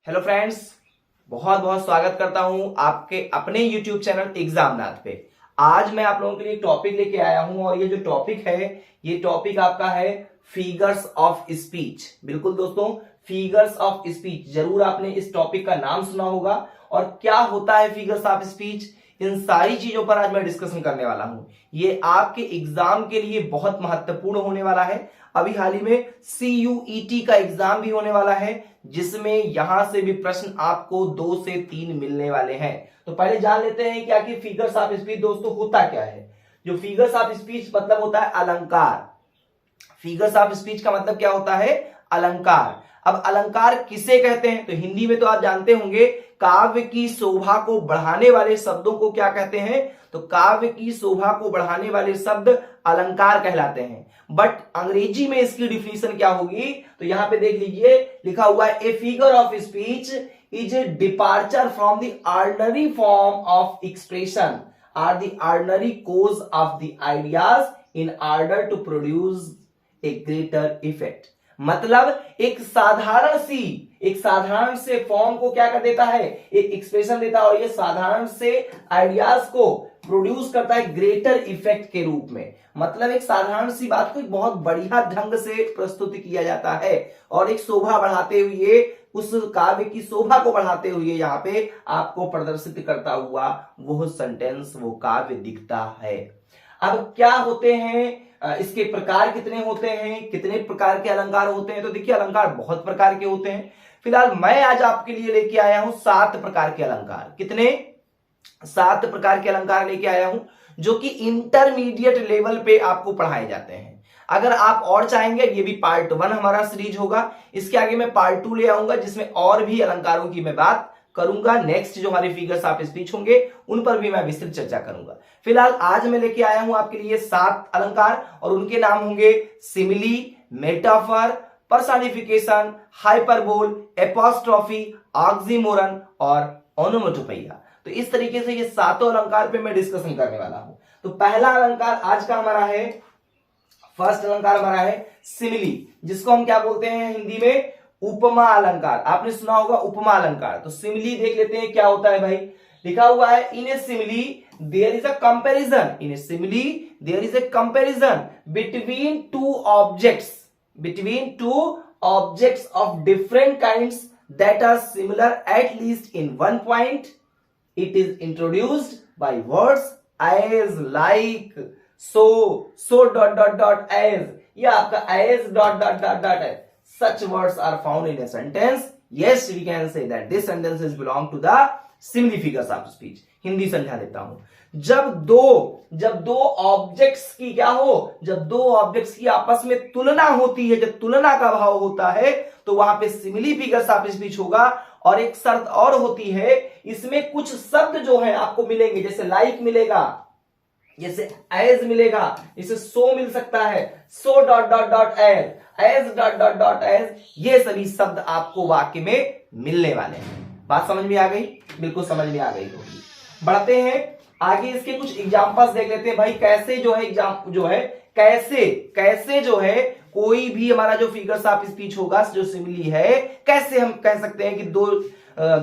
Hello friends, बहुत बहुत स्वागत करता हूं आपके अपने YouTube चैनल एग्जामनाथ पे। आज मैं आप लोगों के लिए टॉपिक लेके आया हूं और ये जो टॉपिक है ये टॉपिक आपका है फिगर्स ऑफ स्पीच। बिल्कुल दोस्तों, फिगर्स ऑफ स्पीच जरूर आपने इस टॉपिक का नाम सुना होगा। और क्या होता है फिगर्स ऑफ स्पीच, इन सारी चीजों पर आज मैं डिस्कशन करने वाला हूं। ये आपके एग्जाम के लिए बहुत महत्वपूर्ण होने वाला है। अभी हाल ही में CUET का एग्जाम भी होने वाला है, जिसमें यहां से भी प्रश्न आपको 2 से 3 मिलने वाले हैं। तो पहले जान लेते हैं क्या कि फिगर्स ऑफ स्पीच दोस्तों होता क्या है। जो फिगर्स ऑफ स्पीच मतलब होता है अलंकार। फिगर्स ऑफ स्पीच का मतलब क्या होता है? अलंकार। अब अलंकार किसे कहते हैं? तो हिंदी में तो आप जानते होंगे, काव्य की शोभा को बढ़ाने वाले शब्दों को क्या कहते हैं? तो काव्य की शोभा को बढ़ाने वाले शब्द अलंकार कहलाते हैं। बट अंग्रेजी में इसकी डिफिनेशन क्या होगी? तो यहां पे देख लीजिए, लिखा हुआ है a figure of speech is a departure from the ordinary form of expression or the ordinary course of the ideas in order to produce a greater effect. मतलब एक साधारण से फॉर्म को क्या कर देता है? एक एक्सप्रेशन देता है और ये साधारण से आइडियाज को प्रोड्यूस करता है ग्रेटर इफेक्ट के रूप में। मतलब एक साधारण सी बात को एक बहुत बढ़िया ढंग से प्रस्तुत किया जाता है और एक शोभा बढ़ाते हुए, उस काव्य की शोभा को बढ़ाते हुए यहाँ पे आपको प्रदर्शित करता हुआ वो सेंटेंस, वो काव्य दिखता है। अब क्या होते हैं इसके प्रकार, कितने होते हैं, कितने प्रकार के अलंकार होते हैं? तो देखिए, अलंकार बहुत प्रकार के होते हैं। फिलहाल मैं आज आपके लिए लेके आया हूं 7 प्रकार के अलंकार। कितने? 7 प्रकार के अलंकार लेके आया हूं, जो कि इंटरमीडिएट लेवल पे आपको पढ़ाए जाते हैं। अगर आप और चाहेंगे, ये भी पार्ट 1 हमारा सीरीज होगा, इसके आगे मैं पार्ट 2 ले आऊंगा, जिसमें और भी अलंकारों की मैं बात करूंगा। नेक्स्ट जो हमारे फिगर्स ऑफ स्पीच होंगे उन पर भी मैं विस्तृत चर्चा करूंगा। फिलहाल आज मैं लेके आया हूं आपके लिए 7 अलंकार और उनके नाम होंगे simile, metaphor, personification, hyperbole, apostrophe, oxymoron और ओनोमेटोपोइया। तो इस तरीके से ये 7 अलंकार पे मैं डिस्कशन करने वाला हूं। तो पहला अलंकार आज का हमारा है, फर्स्ट अलंकार हमारा है सिमिली, जिसको हम क्या बोलते हैं हिंदी में? उपमा अलंकार। आपने सुना होगा उपमा अलंकार। तो सिमिली देख लेते हैं क्या होता है भाई। लिखा हुआ है in a simile there is a comparison, in a simile there is a comparison between two objects of different kinds that are similar at least in one point. It is introduced by words as, like, so dot dot dot as, या आपका as dot dot dot dot है। Such words are found in a sentence. Yes, we can say that this sentence is belong to the simile figures of speech. Hindi समझा देता हूं। जब दो objects की क्या हो, जब दो ऑब्जेक्ट्स की आपस में तुलना होती है, जब तुलना का भाव होता है, तो वहां पे सिमिली फिगर्स ऑफ स्पीच होगा। और एक शर्त और होती है, इसमें कुछ शब्द जो है आपको मिलेंगे, जैसे लाइक मिलेगा, जैसे एज मिलेगा, इसे सो मिल सकता है, so dot dot dot as dot dot dot as, ये सभी शब्द आपको वाक्य में मिलने वाले हैं। बात समझ में आ गई? बिल्कुल समझ में आ गई होगी। बढ़ते हैं आगे, इसके कुछ एग्जांपल्स देख लेते हैं भाई। कैसे जो है एग्जाम जो है, कैसे जो है कोई भी हमारा जो फिगर्स ऑफ स्पीच होगा, जो सिमिली है, कैसे हम कह सकते हैं कि दो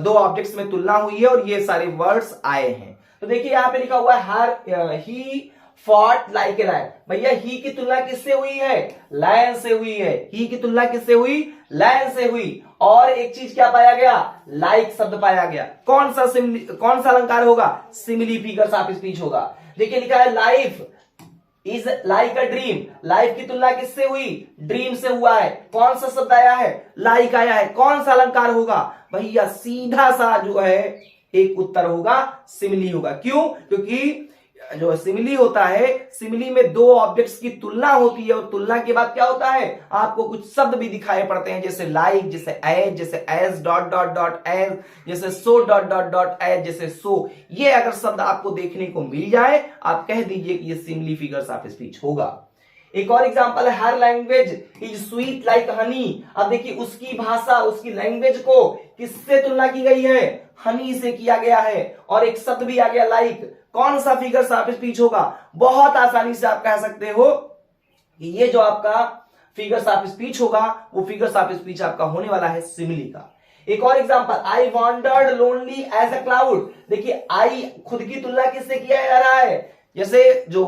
ऑब्जेक्ट्स में तुलना हुई है और ये सारे वर्ड्स आए हैं। तो देखिए यहां पे लिखा हुआ है he fought like a lion. भैया ही की तुलना किससे हुई है? लायन से हुई है। ही की तुलना किससे हुई? लायन से हुई। और एक चीज क्या पाया गया? लाइक शब्द पाया गया। कौन सा अलंकार होगा? सिमिली फिगर्स ऑफ स्पीच होगा। देखिए लिखा है life is like a dream. Life की तुलना किससे हुई? ड्रीम से हुआ है। कौन सा शब्द आया है? लाइक आया है। कौन सा अलंकार होगा? भैया सीधा सा जो है एक उत्तर होगा, सिमिली होगा। क्यों? क्योंकि जो सिमिली होता है, सिमिली में दो ऑब्जेक्ट्स की तुलना होती है और तुलना के बाद क्या होता है? आपको कुछ शब्द भी दिखाई पड़ते हैं, जैसे लाइक, जैसे as dot dot dot as, जैसे so dot dot dot as, जैसे सो। ये अगर शब्द आपको देखने को मिल जाए, आप कह दीजिए कि ये सिमिली फिगर्स ऑफ स्पीच होगा। एक और एग्जांपल है her language is sweet like honey. अब देखिए उसकी भाषा, उसकी लैंग्वेज को किससे तुलना की गई है? हनी से किया गया है। और एक शब्द भी आ गया लाइक। कौन सा फिगर्स ऑफ स्पीच होगा? बहुत आसानी से आप कह सकते हो कि ये जो आपका फिगर्स ऑफ स्पीच होगा, वो फिगर्स ऑफ स्पीच आपका होने वाला है सिमिली का। एक और example, I wandered lonely as a cloud. देखिए आई खुद की तुलना किससे किया जा रहा है, जैसे जो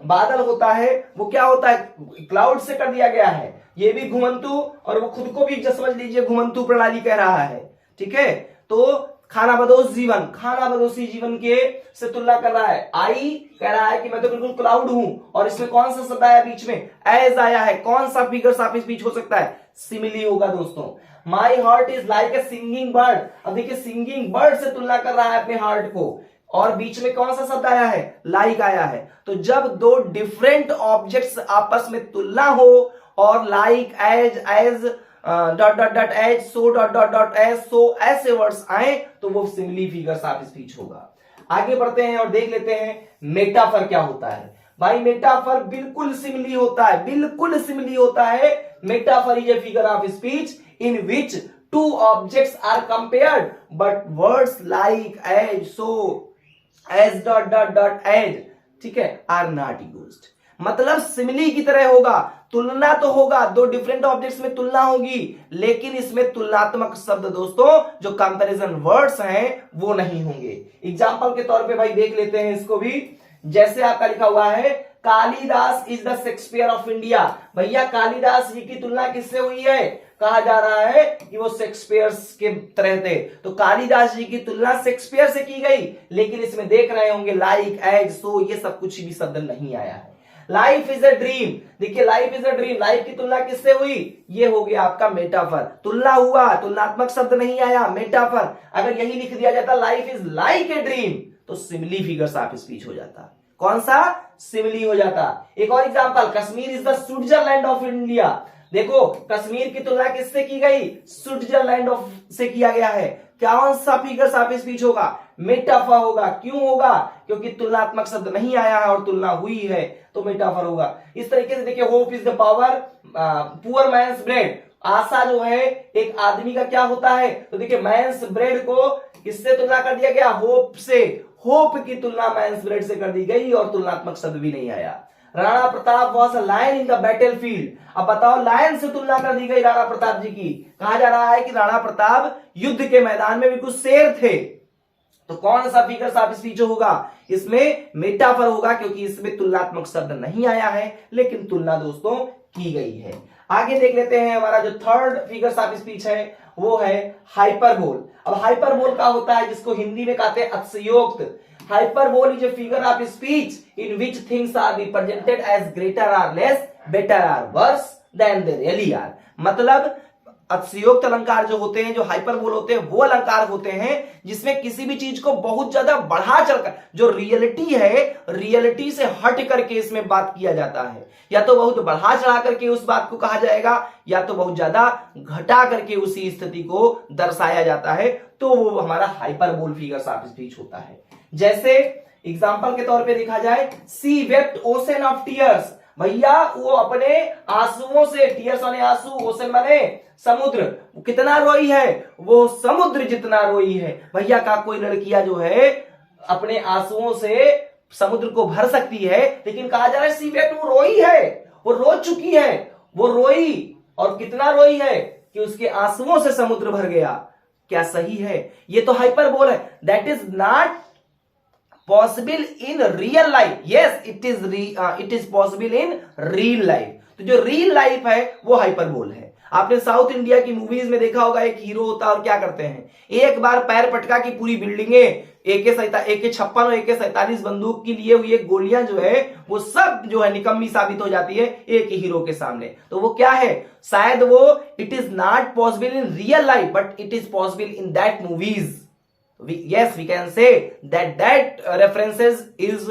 बादल होता है वो क्या होता है, क्लाउड से कर दिया गया है, ये भी घुमंतु और वो खुद को भी समझ लीजिए घुमंतु प्रणाली कह रहा है, ठीक है। तो खाना बदोशी जीवन के से तुलना कर रहा है। आई कह रहा है कि मैं तो बिल्कुल क्लाउड हूं, और इसमें कौन सा शब्द आया बीच में, एज आया है, कौन सा फिगर्स ऑफ स्पीच हो सकता है, सिमिली होगा दोस्तों। My heart is like A singing bird, अब देखिए सिंगिंग बर्ड से तुलना कर रहा है अपने हार्ट को, और बीच में कौन सा शब्द आया है, लाइक आया है। तो जब दो डिफरेंट ऑब्जेक्ट्स आपस में तुलना हो और like, as dot dot dot as, so dot dot dot as, so ऐसे वर्ड्स आए तो वो सिमिली फिगर्स ऑफ स्पीच होगा। आगे बढ़ते हैं और देख लेते हैं मेटाफर क्या होता है। भाई मेटाफर बिल्कुल सिमिली होता है, बिल्कुल सिमिली होता है। Metaphor is a figure of speech in which two objects are compared but words like, as, so, as dot dot dot as, ठीक है, आर नॉट यूज्ड। मतलब सिमिली की तरह होगा, तुलना तो होगा, दो डिफरेंट ऑब्जेक्ट्स में तुलना होगी, लेकिन इसमें तुलनात्मक शब्द दोस्तों जो कंपैरिजन वर्ड्स हैं वो नहीं होंगे। एग्जांपल के तौर पे भाई देख लेते हैं इसको भी, जैसे आपका लिखा हुआ है Kalidas is the Shakespeare of India. भैया कालिदास जी की तुलना किससे हुई है, कहा जा रहा है कि वो शेक्सपियर के तरह थे, तो कालिदास जी की तुलना शेक्सपियर से की गई, लेकिन इसमें देख रहे होंगे लाइक, एज, सो, ये सब कुछ भी शब्द नहीं आया है। लाइफ इज अ ड्रीम, देखिए life is a dream, life की तुलना किससे हुई, ये हो गया आपका मेटाफर, तुलना हुआ, तुलनात्मक शब्द नहीं आया, मेटाफर। अगर यही लिख दिया जाता life is like a dream तो सिमिली फिगर्स ऑफ स्पीच हो जाता, कौन सा, सिमिली हो जाता। एक और example, Kashmir is the Switzerland of India. देखो कश्मीर की तुलना किससे की गई, स्विट्जरलैंड ऑफ से किया गया है, कौन सा फिगर्स ऑफ स्पीच होगा, मेटाफर होगा। क्यों होगा, क्योंकि तुलनात्मक शब्द नहीं आया है और तुलना हुई है तो मेटाफर होगा। इस तरीके से देखिए hope is the power, poor man's bread, आशा जो है एक आदमी का क्या होता है, तो देखिए मैन्स ब्रेड को किससे तुलना कर दिया गया, होप से, होप की तुलना मैन्स ब्रेड से कर दी गई और तुलनात्मक शब्द भी नहीं आया। Rana Pratap was a lion in the battle field, अब बताओ लायन से तुलना कर दी गई राणा प्रताप जी की, कहा जा रहा है कि राणा प्रताप युद्ध के मैदान में बिल्कुल शेर थे, तो कौन सा फिगर्स ऑफ स्पीच होगा, इसमें मेटाफर होगा, क्योंकि इसमें तुलनात्मक शब्द नहीं आया है लेकिन तुलना दोस्तों की गई है। आगे देख लेते हैं, हमारा जो थर्ड फिगर्स ऑफ स्पीच है वो है हाइपरबोल। अब हाइपरबोल का होता है जिसको हिंदी में कहते हैं अतिशयोक्त। Hyperbole is a figure of speech in which things are represented as greater or less, better or worse than they really are. मतलब अतिशयोक्त अलंकार जो होते हैं, जो हाइपरबोल होते हैं, वो अलंकार होते हैं जिसमें किसी भी चीज को बहुत ज्यादा बढ़ा चढ़कर, जो रियलिटी है रियलिटी से हट करके इसमें बात किया जाता है, या तो बहुत बढ़ा चढ़ा करके उस बात को कहा जाएगा या तो बहुत ज्यादा घटा करके उसी स्थिति को दर्शाया जाता है, तो वो हमारा हाइपरबोल फिगर्स ऑफ स्पीच होता है। जैसे एग्जांपल के तौर पे देखा जाए, सी वेप्ट ओशन ऑफ टीयर्स, भैया वो अपने आंसुओं से, टीयर्स माने आंसू, ओशन माने समुद्र, कितना रोई है, वो समुद्र जितना रोई है। भैया का कोई लड़कियां जो है अपने आंसुओं से समुद्र को भर सकती है, लेकिन कहा जा रहा है सी वेप्ट, वो रोई है, वो रो चुकी है, वो रोई, और कितना रोई है कि उसके आंसुओं से समुद्र भर गया। क्या सही है, ये तो हाइपरबोल है, that is not possible in real life. Yes it is possible in real life. तो जो रियल लाइफ है वो हाइपरबोल है। आपने साउथ इंडिया की मूवीज में देखा होगा, एक हीरो होता है और क्या करते हैं, एक बार पैर पटका की पूरी बिल्डिंगें AK-56 और AK-47 बंदूक की लिए हुई गोलियां जो है वो सब जो है निकम्मी साबित हो जाती है एक हीरो के सामने। तो वो क्या है, शायद वो it is not possible in real life but it is possible in that movies. Yes, we can say that references is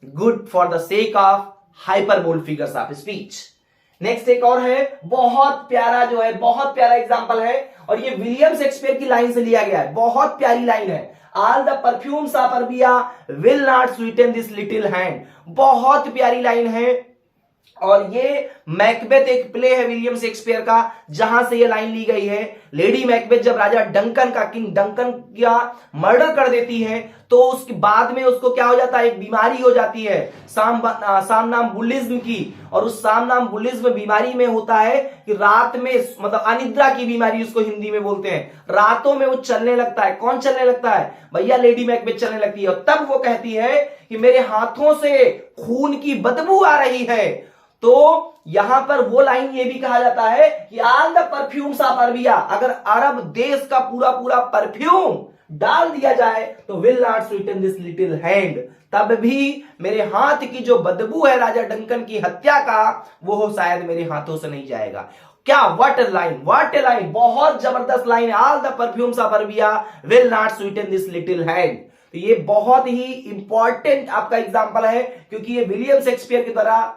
good for the sake of hyperbole figures of speech. Next एक और है, बहुत प्यारा जो है, बहुत प्यारा example है, और ये विलियम शेक्सपियर की लाइन से लिया गया है, बहुत प्यारी लाइन है। All the perfumes of Arabia will not sweeten this little hand। बहुत प्यारी लाइन है, और ये मैकबेथ एक प्ले है विलियम शेक्सपियर का, जहां से ये लाइन ली गई है। लेडी मैकबेथ जब राजा डंकन का, किंग डंकन का मर्डर कर देती है, तो उसके बाद में उसको क्या हो जाता है, एक बीमारी हो जाती है सामनाम्बुलिज्म की। और उस सामनाम्बुलिज्म बीमारी में होता है कि रात में, मतलब अनिद्रा की बीमारी उसको हिंदी में बोलते हैं, रातों में वो चलने लगता है। कौन चलने लगता है भैया? लेडी मैकबेथ चलने लगती है। और तब वो कहती है कि मेरे हाथों से खून की बदबू आ रही है। तो यहां पर वो लाइन ये भी कहा जाता है कि all the perfumes of Arabia, अगर अरब देश का पूरा पूरा परफ्यूम डाल दिया जाए तो will not Sutton this little hand, तब भी मेरे हाथ की जो बदबू है राजा डंकन की हत्या का, वो शायद मेरे हाथों से नहीं जाएगा। क्या what A line, what A line, बहुत जबरदस्त लाइन है। All the perfumes of Arabia will not Sutton this little hand. तो ये बहुत ही इंपॉर्टेंट आपका एग्जांपल है, क्योंकि ये विलियम शेक्सपियर की तरह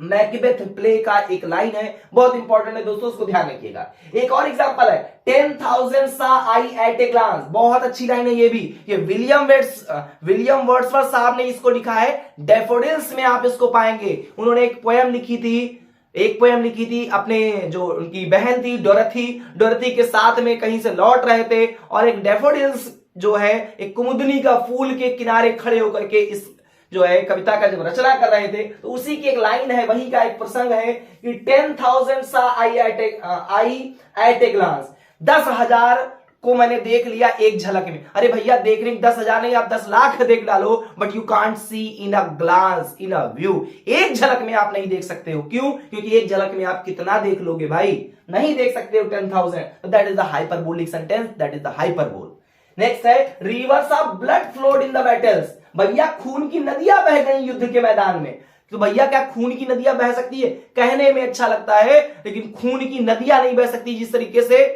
मैकबेथ प्ले का एक लाइन है, बहुत इंपॉर्टेंट है दोस्तों, उसको ध्यान रखिएगा। एक और एग्जांपल है 10,000 saw I at a glance, बहुत अच्छी लाइन है ये भी। ये विलियम वर्ड्सवर्थ साहब ने इसको लिखा है, डैफोडिल्स में आप इसको पाएंगे। उन्होंने एक पोयम लिखी थी, अपने जो उनकी बहन थी डोरथी के साथ में कहीं से लौट रहे थे, और एक डैफोडिल्स जो है एक कुमुदनी का फूल के किनारे खड़े होकर के इस जो है कविता का जब रचना कर रहे थे, तो उसी की एक लाइन है, वही का एक प्रसंग है कि 10,000 saw I at a glance, 10,000 को मैंने देख लिया एक झलक में। अरे भैया देखने 10,000 नहीं, आप 10 लाख देख डालो, but you can't see in a glance, in a view. एक झलक में आप नहीं देख सकते हो। क्यों? क्योंकि एक झलक में आप कितना देख लोगे भाई, नहीं देख सकते हो 10,000। That is the hyperbolic sentence, that is the hyperbole. Next है rivers of blood flowed in the battles, भैया खून की नदियां बह गई युद्ध के मैदान में। तो भैया क्या खून की नदियां बह सकती है? कहने में अच्छा लगता है, लेकिन खून की नदियां नहीं बह सकती। जिस तरीके से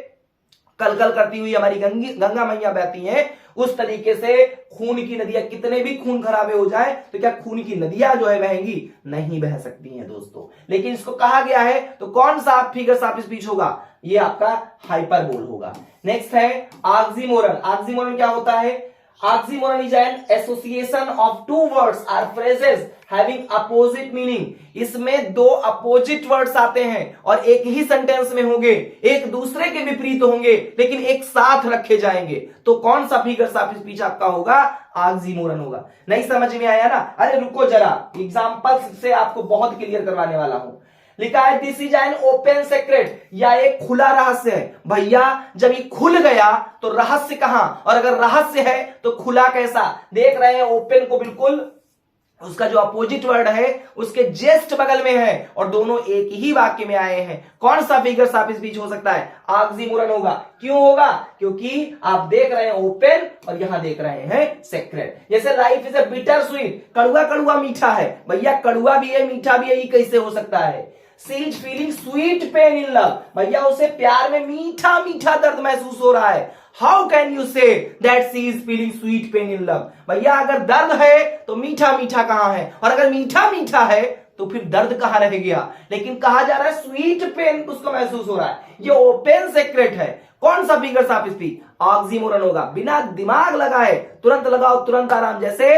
कलकल करती हुई हमारी गंगा मैया बहती हैं, उस तरीके से खून की नदियां, कितने भी खून खराबे हो जाए तो क्या खून की नदियां जो है बहेंगी? नहीं बह सकती हैं दोस्तों। लेकिन इसको कहा गया है, तो कौन सा फिगर्स ऑफ स्पीच होगा? ये आपका हाइपरबोल होगा। नेक्स्ट है ऑक्सीमोरन। ऑक्सीमोरन क्या होता है? Oxymoron is an association of two words or phrases having opposite meaning. इसमें दो अपोजिट वर्ड्स आते हैं और एक ही सेंटेंस में होंगे, एक दूसरे के विपरीत होंगे, लेकिन एक साथ रखे जाएंगे। तो कौन सा फिगर्स ऑफ स्पीच आपका होगा? ऑक्सीमोरन होगा। नहीं समझ में आया ना? अरे रुको जरा, एग्जांपल से आपको बहुत क्लियर करवाने वाला हूं। लिखा है this is an open secret, या एक खुला रहस्य है। भैया जब ये खुल गया तो रहस्य कहां, और अगर रहस्य है तो खुला कैसा? देख रहे हैं ओपन को बिल्कुल उसका जो अपोजिट वर्ड है उसके जस्ट बगल में है, और दोनों एक ही वाक्य में आए हैं। कौन सा फिगर्स ऑफ स्पीच हो सकता है? ऑक्सीमोरन होगा। क्यों होगा? क्योंकि आप देख रहे हैं ओपन और यहां देख रहे हैं सीक्रेट। जैसे life is a bitter sweet, कड़ुआ कड़ुआ मीठा है। भैया कड़ुआ भी है मीठा भी है, ये कैसे हो सकता है? She is feeling sweet pain in love, भैया उसे प्यार में मीठा मीठा दर्द महसूस हो रहा है। How can you say that she is feeling sweet pain in love? भैया अगर दर्द है तो मीठा मीठा कहां है, और अगर मीठा मीठा है तो फिर दर्द कहां रह गया? लेकिन कहा जा रहा है स्वीट पेन उसको महसूस हो रहा है। ये ओपन सीक्रेट है। कौन सा फिगर्स ऑफ स्पीच? ऑक्सीमोरन होगा। बिना दिमाग लगाए तुरंत लगाओ तुरंत आराम, जैसे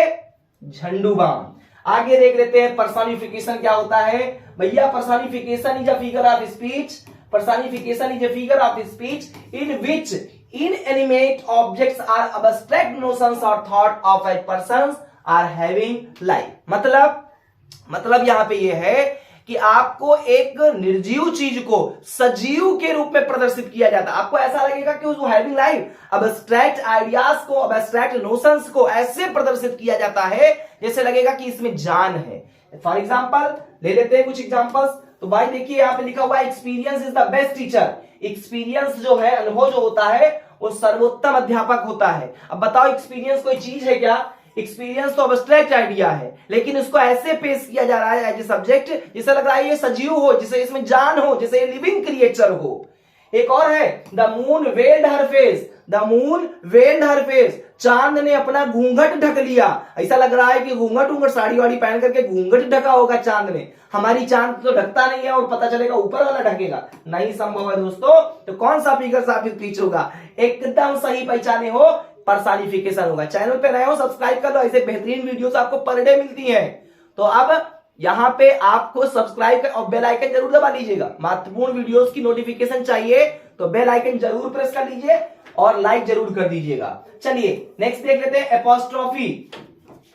झंडू बाम। आगे देख लेते हैं पर्सोनिफिकेशन क्या होता है। भैया personification is a figure of speech, personification is a figure of speech in which inanimate objects are abstract notions or thought of a person are having life। मतलब यहां पे ये है कि आपको एक निर्जीव चीज को सजीव के रूप में प्रदर्शित किया जाता है। आपको ऐसा लगेगा कि वो हैविंग लाइफ, अब्स्ट्रैक्ट आइडियाज को, अब्स्ट्रैक्ट नोशंस को ऐसे प्रदर्शित किया जाता है जैसे लगेगा कि इसमें जान है। फॉर एग्जाम्पल ले लेते हैं कुछ एग्जाम्पल्स। तो भाई देखिए यहां पे लिखा हुआ है experience is the best teacher. Experience जो है, अनुभव जो होता है, वो सर्वोत्तम अध्यापक होता है। अब बताओ एक्सपीरियंस कोई चीज है क्या? एक्सपीरियंस तो अब्स्ट्रैक्ट आइडिया है, लेकिन उसको ऐसे पेश किया जा रहा है एज ए सब्जेक्ट जिसे लग रहा है ये सजीव हो, जिसे इसमें जान हो, जिसे लिविंग क्रिएचर हो। एक और है the moon weld her face, the moon weld her face, चांद ने अपना घूंघट ढक लिया। ऐसा लग रहा है कि घूंघट साड़ी वाड़ी पहन करके घूंघट ढका होगा चांद ने। हमारी चांद तो ढकता नहीं है, और पता चलेगा ऊपर वाला ढकेगा, नहीं संभव है दोस्तों। तो कौन सा फिगर आप स्पीच होगा? एकदम सही पहचाने हो, पर्सोनिफिकेशन होगा। चैनल पे नए हो सब्सक्राइब कर लो, ऐसे बेहतरीन वीडियोस आपको पर डे मिलती हैं। तो अब यहां पे आपको सब्सक्राइब और बेल आइकन जरूर दबा लीजिएगा। महत्वपूर्ण वीडियोस की नोटिफिकेशन चाहिए तो बेल आइकन जरूर प्रेस कर लीजिए और लाइक जरूर कर दीजिएगा। चलिए नेक्स्ट देख लेते हैं एपोस्ट्रोफी।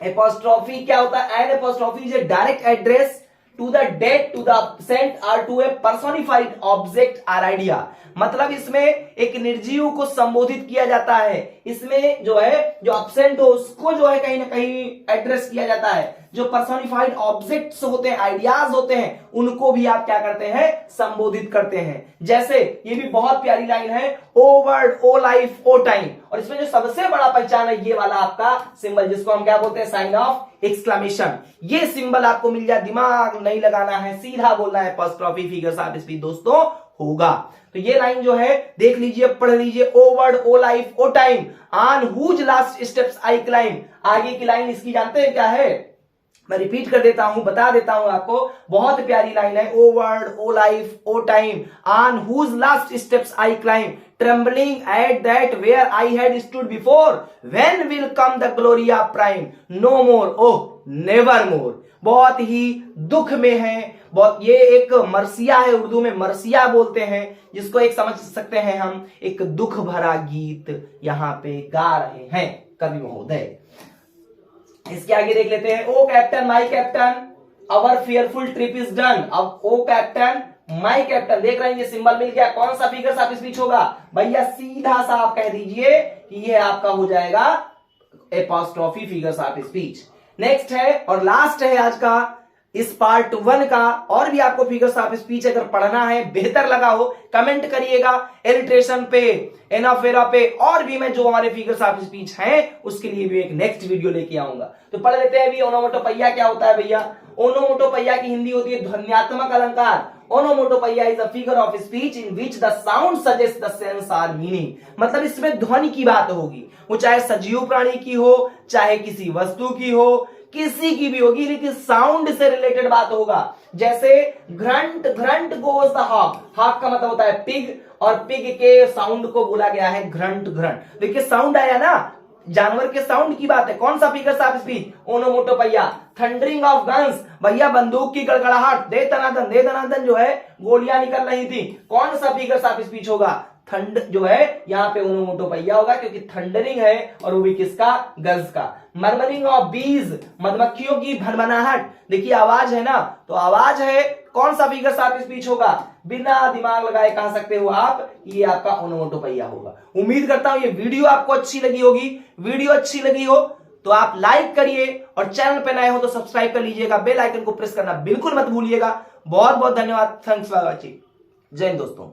एपोस्ट्रोफी क्या होता है? An apostrophe is a direct address to the dead, to the absent और टू ए पर्सोनिफाइड ऑब्जेक्ट और आइडिया। मतलब इसमें एक निर्जीव को संबोधित किया जाता है। इसमें जो है जो अब्सेंट हो उसको जो है कहीं ना कहीं एड्रेस किया जाता है। जो पर्सोनिफाइड ऑब्जेक्ट्स होते हैं, आइडियाज होते हैं, उनको भी आप क्या करते हैं? संबोधित करते हैं। जैसे ये भी बहुत प्यारी लाइन है, O world, O life, O time. और इसमें जो सबसे बड़ा पहचान है ये वाला आपका सिंबल, जिसको हम क्या बोलते हैं? Sign of exclamation. ये सिंबल आपको मिल जाए, दिमाग नहीं लगाना है, सीधा बोलना है एपोस्ट्रोफी फिगर्स ऑफ स्पीच दोस्तों होगा। तो ये लाइन जो है देख लीजिए, पढ़ लीजिए। O world, O life, O time, on whose last steps I climb. आगे की लाइन इसकी जानते हैं क्या है? मैं रिपीट कर देता हूं, बता देता हूं आपको। बहुत प्यारी लाइन है। O world, O life, O time, on whose last steps I climb, trembling at that where I had stood before, when will come the glory of prime, no more, oh never more. बहुत ही दुख में है, बहुत, ये एक मरसिया है, उर्दू में मरसिया बोलते हैं, जिसको एक समझ सकते हैं हम एक दुख भरा गीत यहां पे गा रहे हैं कवि महोदय। इसके आगे देख लेते हैं। O captain, my captain, our fearful trip is done. अब ओ कैप्टन, माई कैप्टन, देख रहे हैं ये सिंबल मिल गया। कौन सा फिगर्स ऑफ स्पीच होगा भैया? सीधा सा आप कह दीजिए कि ये आपका हो जाएगा apostrophe figures of speech. Next है और लास्ट है आज का इस पार्ट 1 का। और भी आपको फिगर्स ऑफ स्पीच अगर पढ़ना है, बेहतर लगा हो, कमेंट करिएगा। एलिट्रेशन पे, एनाफेरा पे, और भी मैं जो हमारे फिगर्स ऑफ स्पीच हैं उसके लिए भी एक नेक्स्ट वीडियो लेके आऊंगा। तो पढ़ लेते हैं अभी। ओनोमोटोपैया क्या होता है भैया? ओनोमोटोपैया की हिंदी होती है ध्वन्यात्मक अलंकार। Onomatopoeia is a figure of speech in which the sound suggest the sense और मीनिंग। मतलब इसमें ध्वनि की बात होगी, वो चाहे सजीव प्राणी की हो, चाहे किसी वस्तु की हो, किसी की भी होगी, लेकिन साउंड से रिलेटेड बात होगा। जैसे grunt, grunt goes the hawk. Hawk का मतलब होता है पिग, और पिग के साउंड को बोला गया है ग्रंट, ग्रंट। देखिए साउंड आया ना, जानवर के साउंड की बात है। कौन सा figures of speech? Onomatopoeia. Thundering of guns, भैया बंदूक की गड़गड़ाहट, दे दनादन, दे दनादन जो है गोलियां निकल रही थी। कौन सा फिगर्स ऑफ स्पीच होगा? थंड जो है यहाँ पे ओनोमोटोपैया होगा, क्योंकि थंडरिंग है और वो भी किसका? गज का। मर्मरिंग ऑफ बीज, मधुमक्खियों की भनभनाहट। देखिए आवाज है ना, तो आवाज है। कौन सा फिगर्स ऑफ स्पीच होगा? बिना दिमाग लगाए कह सकते हो आप, ये आपका ओनोमोटोपैया होगा। उम्मीद करता हूं ये वीडियो आपको अच्छी लगी होगी। वीडियो अच्छी लगी हो तो आप लाइक करिए और चैनल पे नए हो तो सब्सक्राइब कर लीजिएगा। बेल आइकन को प्रेस करना बिल्कुल मत भूलिएगा। बहुत बहुत धन्यवाद। Thanks for watching. जय हिंद दोस्तों।